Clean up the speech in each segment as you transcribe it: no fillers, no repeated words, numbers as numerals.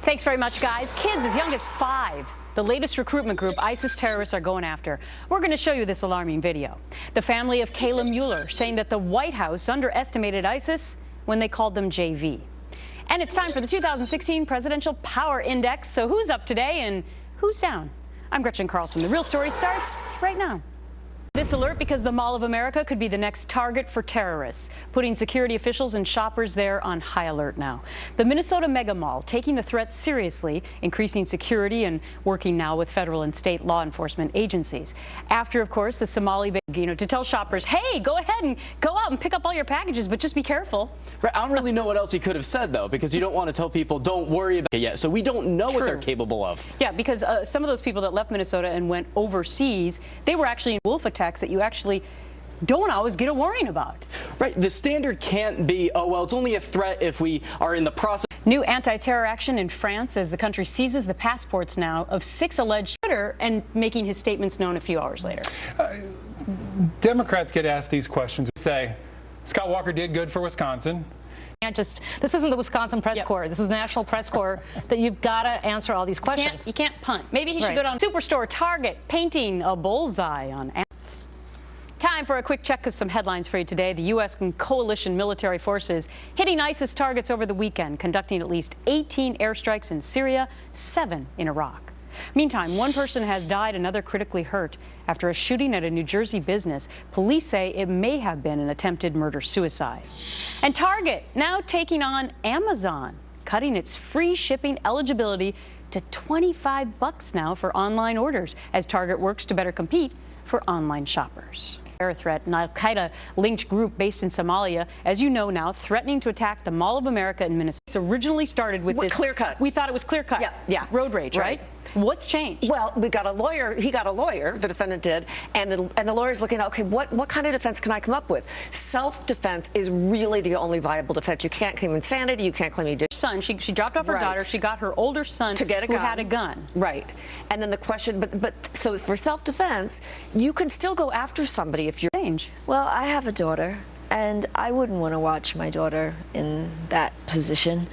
Thanks very much, guys. Kids as young as 5. The latest recruitment group ISIS terrorists are going after. We're going to show you this alarming video. The family of Kayla Mueller saying that the White House underestimated ISIS when they called them JV. And it's time for the 2016 Presidential Power Index. So who's up today and who's down? I'm Gretchen Carlson. The real story starts right now. This alert because the Mall of America could be the next target for terrorists, putting security officials and shoppers there on high alert now. The Minnesota Mega Mall taking the threat seriously, increasing security and working now with federal and state law enforcement agencies. After, of course, the Somali, to tell shoppers, hey, go ahead and go out and pick up all your packages, but just be careful. Right, I don't really know what else he could have said, though, because you don't want to tell people, don't worry about it yet. So we don't know what they're capable of. Yeah, because some of those people that left Minnesota and went overseas, they were actually in wolf attacks that you actually don't always get a warning about. Right. The standard can't be, oh, well, it's only a threat if we are in the process. New anti-terror action in France as the country seizes the passports now of 6 alleged Twitter and making his statements known a few hours later. Democrats get asked these questions. Say, Scott Walker did good for Wisconsin. This isn't the Wisconsin Press Corps. This is the National Press Corps that you've got to answer all these questions. You can't punt. Maybe he should go down to Superstore, Target, painting a bullseye on. Time for a quick check of some headlines for you today. The U.S. and coalition military forces hitting ISIS targets over the weekend, conducting at least 18 airstrikes in Syria, 7 in Iraq. Meantime, one person has died, another critically hurt after a shooting at a New Jersey business. Police say it may have been an attempted murder-suicide. And Target now taking on Amazon, cutting its free shipping eligibility to $25 now for online orders as Target works to better compete for online shoppers. Terror threat, an al-Qaeda-linked group based in Somalia, as you know now, threatening to attack the Mall of America in Minnesota. It originally started with this clear cut. We thought it was clear cut. Yeah. Road rage, right? What's changed? Well, we got a lawyer. He got a lawyer. The defendant did, and the lawyer's looking at, okay, what kind of defense can I come up with? Self-defense is really the only viable defense. You can't claim insanity. You can't claim you did. Son, she dropped off her daughter. She got her older son to get a who gun. had a gun. Right. And then the question, but so for self-defense, you can still go after somebody if you're. Well, I have a daughter, and I wouldn't want to watch my daughter in that position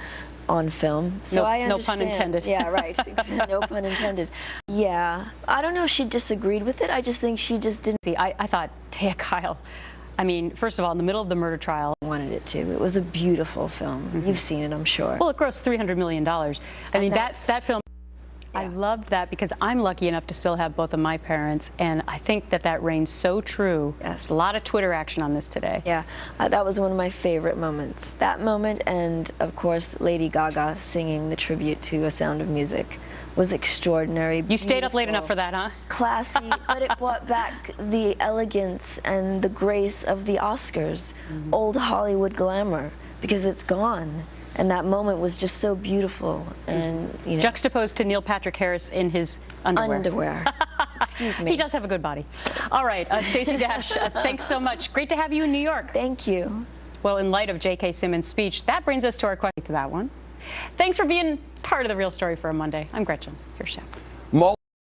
on film. So I understand. No pun intended. Yeah, right. No pun intended. Yeah. I don't know if she disagreed with it. I just think she just didn't. See, I thought, hey, Kyle, I mean, first of all, in the middle of the murder trial. I wanted it to. It was a beautiful film. You've seen it, I'm sure. Well, it grossed $300 million. I mean, that film. Yeah. I love that because I'm lucky enough to still have both of my parents, and I think that reigns so true. Yes. A lot of Twitter action on this today. Yeah, that was one of my favorite moments. That moment, and of course, Lady Gaga singing the tribute to A Sound of Music was extraordinary. You stayed up late enough for that, huh? Classy, but it brought back the elegance and the grace of the Oscars, old Hollywood glamour, because it's gone. And that moment was just so beautiful, and juxtaposed to Neil Patrick Harris in his underwear. Excuse me. He does have a good body. All right, Stacey Dash, thanks so much. Great to have you in New York. Thank you. Well, in light of J.K. Simmons' speech, that brings us to our question to that one. Thanks for being part of The Real Story for a Monday. I'm Gretchen. Here's Chef.